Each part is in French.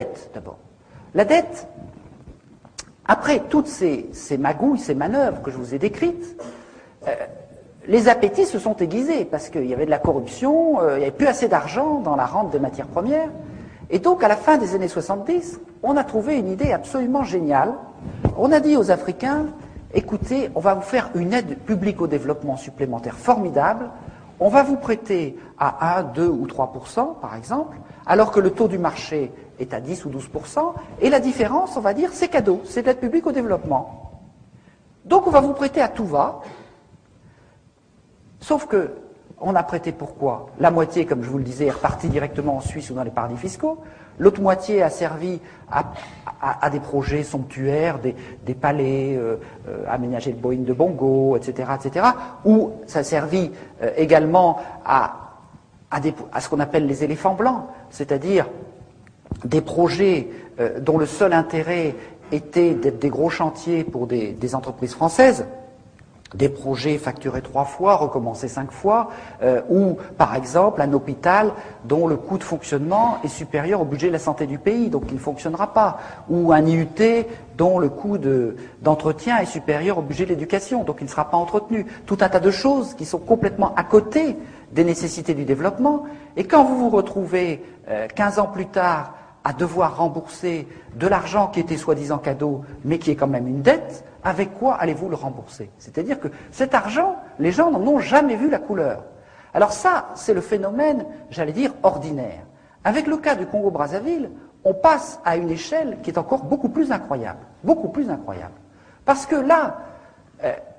dette, d'abord. La dette, après toutes ces magouilles, ces manœuvres que je vous ai décrites, les appétits se sont aiguisés parce qu'il y avait de la corruption, il n'y avait plus assez d'argent dans la rente des matières premières. Et donc, à la fin des années 70, on a trouvé une idée absolument géniale. On a dit aux Africains, écoutez, on va vous faire une aide publique au développement supplémentaire formidable. On va vous prêter à 1, 2 ou 3%, par exemple, alors que le taux du marché est à 10 ou 12%. Et la différence, on va dire, c'est cadeau, c'est de l'aide publique au développement. Donc, on va vous prêter à tout va. Sauf que, on a prêté pourquoi? La moitié, comme je vous le disais, est repartie directement en Suisse ou dans les paradis fiscaux. L'autre moitié a servi à des projets somptuaires, des palais, aménager le Boeing de Bongo, etc., etc., ou ça a servi également à ce qu'on appelle les éléphants blancs, c'est-à-dire des projets dont le seul intérêt était d'être des gros chantiers pour des entreprises françaises, des projets facturés 3 fois, recommencés 5 fois, ou par exemple un hôpital dont le coût de fonctionnement est supérieur au budget de la santé du pays, donc il ne fonctionnera pas, ou un IUT dont le coût d'entretien est supérieur au budget de l'éducation, donc il ne sera pas entretenu. Tout un tas de choses qui sont complètement à côté des nécessités du développement, et quand vous vous retrouvez 15 ans plus tard à devoir rembourser de l'argent qui était soi-disant cadeau, mais qui est quand même une dette, avec quoi allez-vous le rembourser? C'est-à-dire que cet argent, les gens n'en ont jamais vu la couleur. Alors ça, c'est le phénomène, j'allais dire, ordinaire. Avec le cas du Congo-Brazzaville, on passe à une échelle qui est encore beaucoup plus incroyable. Beaucoup plus incroyable. Parce que là,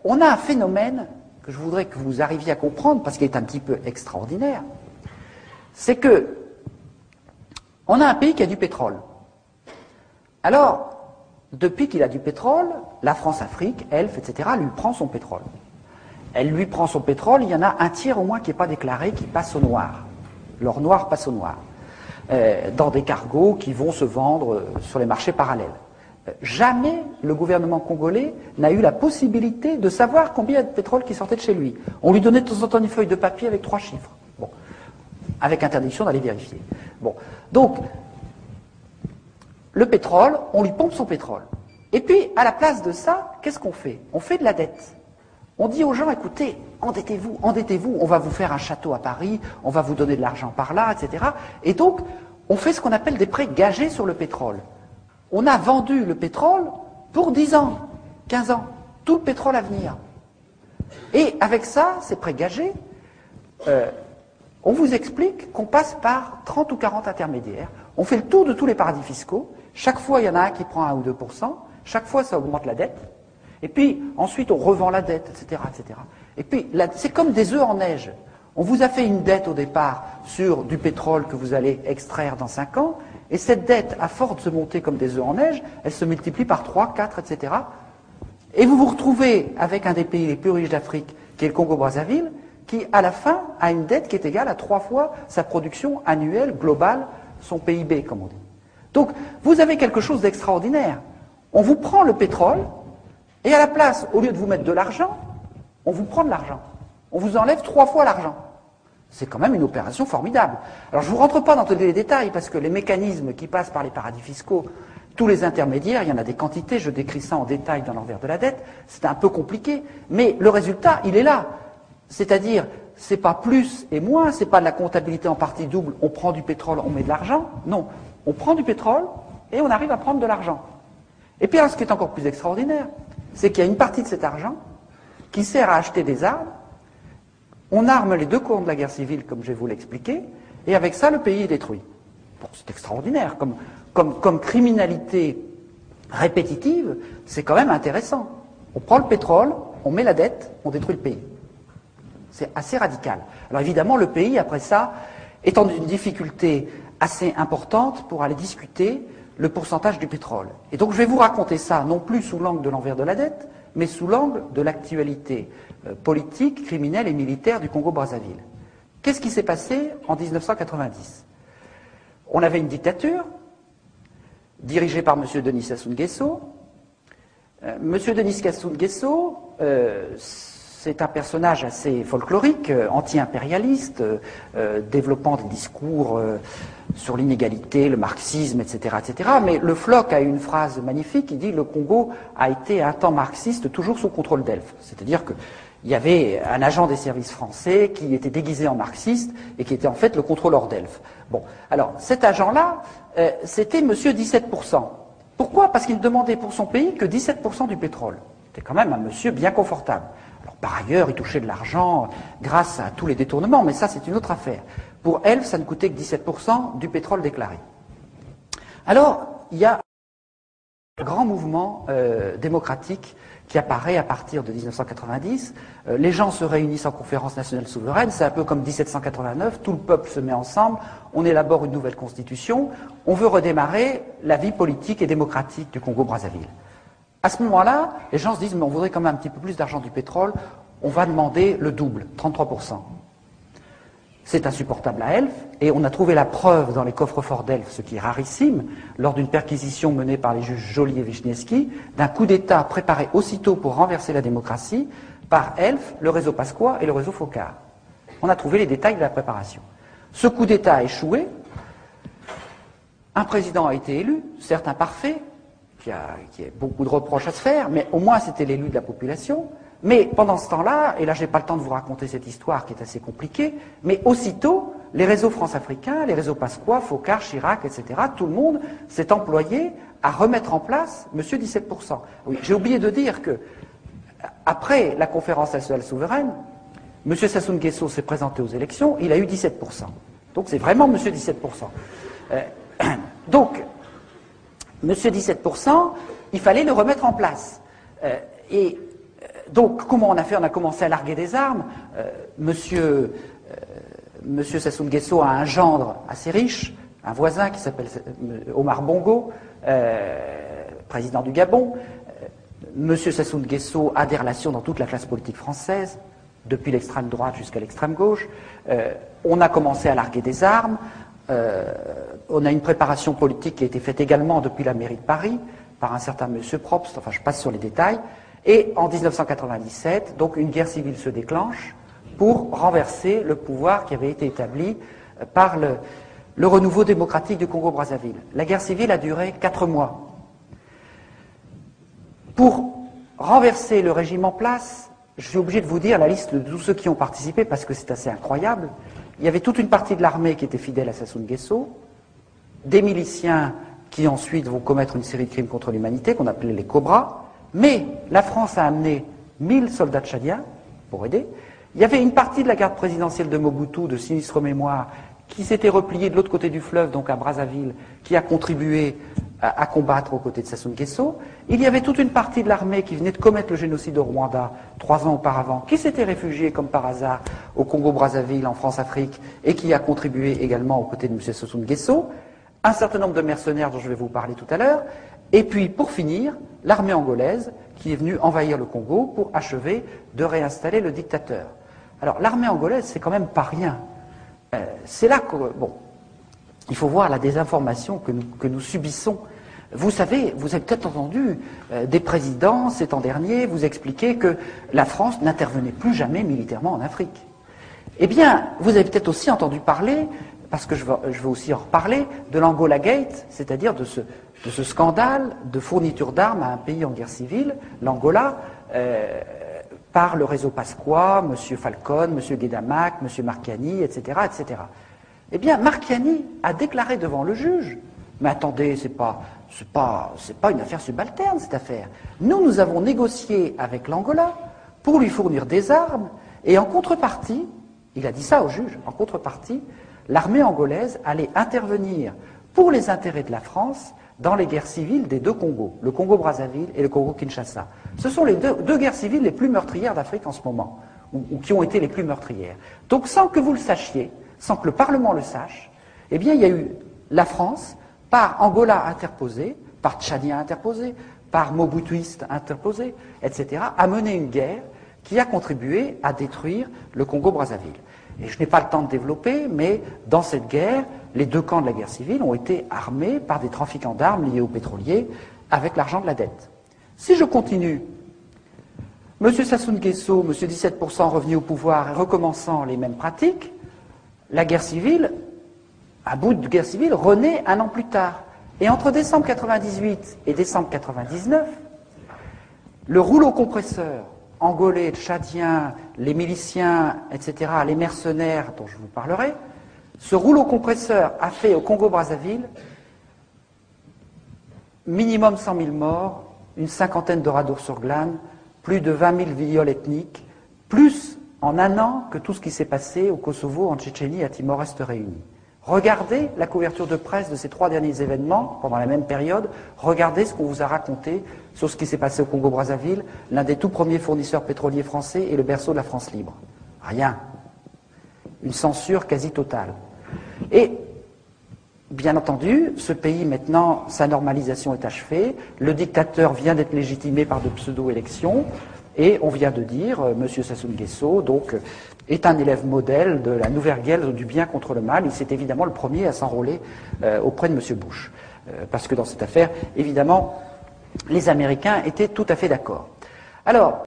on a un phénomène que je voudrais que vous arriviez à comprendre, parce qu'il est un petit peu extraordinaire. C'est que on a un pays qui a du pétrole. Alors, depuis qu'il a du pétrole, la France-Afrique, ELF, etc., lui prend son pétrole. Elle lui prend son pétrole, il y en a un tiers au moins qui n'est pas déclaré, qui passe au noir. L'or noir passe au noir. Dans des cargos qui vont se vendre sur les marchés parallèles. Jamais le gouvernement congolais n'a eu la possibilité de savoir combien il y a de pétrole qui sortait de chez lui. On lui donnait de temps en temps une feuille de papier avec 3 chiffres. Bon. Avec interdiction d'aller vérifier. Bon. Donc, le pétrole, on lui pompe son pétrole. Et puis, à la place de ça, qu'est-ce qu'on fait? On fait de la dette. On dit aux gens, écoutez, endettez-vous, endettez-vous, on va vous faire un château à Paris, on va vous donner de l'argent par là, etc. Et donc, on fait ce qu'on appelle des prêts gagés sur le pétrole. On a vendu le pétrole pour 10 ans, 15 ans, tout le pétrole à venir. Et avec ça, ces prêts gagés, on vous explique qu'on passe par 30 ou 40 intermédiaires. On fait le tour de tous les paradis fiscaux. Chaque fois, il y en a un qui prend 1 ou 2%. Chaque fois, ça augmente la dette. Et puis, ensuite, on revend la dette, etc., etc. Et puis, c'est comme des œufs en neige. On vous a fait une dette au départ sur du pétrole que vous allez extraire dans 5 ans. Et cette dette, à force de se monter comme des œufs en neige, elle se multiplie par 3, 4, etc. Et vous vous retrouvez avec un des pays les plus riches d'Afrique, qui est le Congo-Brazzaville, qui, à la fin, a une dette qui est égale à 3 fois sa production annuelle globale, son PIB, comme on dit. Donc, vous avez quelque chose d'extraordinaire. On vous prend le pétrole, et à la place, au lieu de vous mettre de l'argent, on vous prend de l'argent. On vous enlève 3 fois l'argent. C'est quand même une opération formidable. Alors, je ne vous rentre pas dans tous les détails, parce que les mécanismes qui passent par les paradis fiscaux, tous les intermédiaires, il y en a des quantités, je décris ça en détail dans l'envers de la dette, c'est un peu compliqué, mais le résultat, il est là. C'est-à-dire, c'est pas plus et moins, c'est pas de la comptabilité en partie double, on prend du pétrole, on met de l'argent. Non, on prend du pétrole et on arrive à prendre de l'argent. Et puis alors, ce qui est encore plus extraordinaire, c'est qu'il y a une partie de cet argent qui sert à acheter des armes. On arme les 2 camps de la guerre civile, comme je vais vous l'expliquer, et avec ça, le pays est détruit. Bon, c'est extraordinaire. Comme criminalité répétitive, c'est quand même intéressant. On prend le pétrole, on met la dette, on détruit le pays. C'est assez radical. Alors évidemment, le pays, après ça, est en une difficulté assez importante pour aller discuter le pourcentage du pétrole. Et donc je vais vous raconter ça, non plus sous l'angle de l'envers de la dette, mais sous l'angle de l'actualité politique, criminelle et militaire du Congo-Brazzaville. Qu'est-ce qui s'est passé en 1990? On avait une dictature dirigée par M. Denis Sassou Nguesso. M. Denis Sassou Nguesso c'est un personnage assez folklorique, anti-impérialiste, développant des discours sur l'inégalité, le marxisme, etc., etc. Mais Le Floch a une phrase magnifique, il dit « Le Congo a été un temps marxiste toujours sous contrôle d'Elf ». C'est-à-dire qu'il y avait un agent des services français qui était déguisé en marxiste et qui était en fait le contrôleur d'Elf. Bon, alors cet agent-là, c'était monsieur 17%. Pourquoi? Parce qu'il demandait pour son pays que 17% du pétrole. C'était quand même un monsieur bien confortable. Alors par ailleurs, il touchait de l'argent grâce à tous les détournements, mais ça c'est une autre affaire. Pour Elf, ça ne coûtait que 17% du pétrole déclaré. Alors, il y a un grand mouvement démocratique qui apparaît à partir de 1990. Les gens se réunissent en conférence nationale souveraine, c'est un peu comme 1789, tout le peuple se met ensemble, on élabore une nouvelle constitution, on veut redémarrer la vie politique et démocratique du Congo-Brazzaville. À ce moment-là, les gens se disent, mais on voudrait quand même un petit peu plus d'argent du pétrole, on va demander le double, 33%. C'est insupportable à Elf, et on a trouvé la preuve dans les coffres-forts d'Elf, ce qui est rarissime, lors d'une perquisition menée par les juges Joly et Wisniewski, d'un coup d'État préparé aussitôt pour renverser la démocratie par Elf, le réseau Pasqua et le réseau Focard. On a trouvé les détails de la préparation. Ce coup d'État a échoué, un président a été élu, certes imparfait, qui a beaucoup de reproches à se faire, mais au moins c'était l'élu de la population. Mais pendant ce temps-là, et là j'ai pas le temps de vous raconter cette histoire qui est assez compliquée, mais aussitôt, les réseaux France-Africains, les réseaux Pasqua, Focard, Chirac, etc., tout le monde s'est employé à remettre en place monsieur 17%. Oui, j'ai oublié de dire que, après la conférence nationale souveraine, monsieur Sassou Nguesso s'est présenté aux élections, il a eu 17%. Donc c'est vraiment monsieur 17%. Donc, monsieur 17%, il fallait le remettre en place. Donc, comment on a fait? On a commencé à larguer des armes. Monsieur Sassou Nguesso a un gendre assez riche, un voisin qui s'appelle Omar Bongo, président du Gabon. Monsieur Sassou Nguesso a des relations dans toute la classe politique française, depuis l'extrême droite jusqu'à l'extrême gauche. On a commencé à larguer des armes. On a une préparation politique qui a été faite également depuis la mairie de Paris, par un certain monsieur Probst, enfin je passe sur les détails. Et en 1997, donc une guerre civile se déclenche pour renverser le pouvoir qui avait été établi par le renouveau démocratique du Congo-Brazzaville. La guerre civile a duré 4 mois. Pour renverser le régime en place, je suis obligé de vous dire la liste de tous ceux qui ont participé parce que c'est assez incroyable. Il y avait toute une partie de l'armée qui était fidèle à Sassou Nguesso, des miliciens qui ensuite vont commettre une série de crimes contre l'humanité qu'on appelait les Cobras. Mais la France a amené 1000 soldats tchadiens pour aider. Il y avait une partie de la garde présidentielle de Mobutu, de sinistre mémoire, qui s'était repliée de l'autre côté du fleuve, donc à Brazzaville, qui a contribué à combattre aux côtés de Sassou Nguesso. Il y avait toute une partie de l'armée qui venait de commettre le génocide au Rwanda 3 ans auparavant, qui s'était réfugiée comme par hasard au Congo-Brazzaville, en France-Afrique, et qui a contribué également aux côtés de M. Sassou Nguesso. Un certain nombre de mercenaires dont je vais vous parler tout à l'heure. Et puis, pour finir, l'armée angolaise qui est venue envahir le Congo pour achever de réinstaller le dictateur. Alors, l'armée angolaise, c'est quand même pas rien. C'est là que, bon, il faut voir la désinformation que nous subissons. Vous savez, vous avez peut-être entendu des présidents, ces temps derniers, vous expliquer que la France n'intervenait plus jamais militairement en Afrique. Eh bien, vous avez peut-être aussi entendu parler, parce que je veux aussi en reparler, de l'Angola Gate, c'est-à-dire de ce scandale de fourniture d'armes à un pays en guerre civile, l'Angola, par le réseau Pasqua, M. Falcon, M. Guedamac, M. Marchiani, etc., etc. Eh bien, Marchiani a déclaré devant le juge, mais attendez, c'est pas une affaire subalterne, cette affaire. Nous avons négocié avec l'Angola pour lui fournir des armes, et en contrepartie, il a dit ça au juge, en contrepartie, l'armée angolaise allait intervenir pour les intérêts de la France dans les guerres civiles des deux Congos, le Congo-Brazzaville et le Congo-Kinshasa. Ce sont les deux guerres civiles les plus meurtrières d'Afrique en ce moment, ou qui ont été les plus meurtrières. Donc sans que vous le sachiez, sans que le Parlement le sache, eh bien il y a eu la France, par Angola interposé, par Tchadien interposé, par Mobutuiste interposé, etc., a mené une guerre qui a contribué à détruire le Congo-Brazzaville. Et je n'ai pas le temps de développer, mais dans cette guerre, les deux camps de la guerre civile ont été armés par des trafiquants d'armes liés aux pétroliers avec l'argent de la dette. Si je continue, M. Sassou Nguesso, M. 17% revenu au pouvoir et recommençant les mêmes pratiques, la guerre civile, un bout de guerre civile, renaît un an plus tard. Et entre décembre 98 et décembre 99, le rouleau compresseur angolais, tchadien, les miliciens, etc., les mercenaires dont je vous parlerai, ce rouleau compresseur a fait au Congo-Brazzaville minimum 100 000 morts, une cinquantaine de radours sur glane, plus de 20 000 viols ethniques, plus en un an que tout ce qui s'est passé au Kosovo, en Tchétchénie et à Timor-Est réunis. Regardez la couverture de presse de ces 3 derniers événements, pendant la même période, regardez ce qu'on vous a raconté sur ce qui s'est passé au Congo-Brazzaville, l'un des tout premiers fournisseurs pétroliers français et le berceau de la France libre. Rien. Une censure quasi totale. Et, bien entendu, ce pays, maintenant, sa normalisation est achevée, le dictateur vient d'être légitimé par de pseudo-élections, et on vient de dire, M. Sassou Nguesso, donc, est un élève modèle de la nouvelle guerre du bien contre le mal. Il s'est évidemment le premier à s'enrôler auprès de M. Bush. Parce que dans cette affaire, évidemment, les Américains étaient tout à fait d'accord. Alors,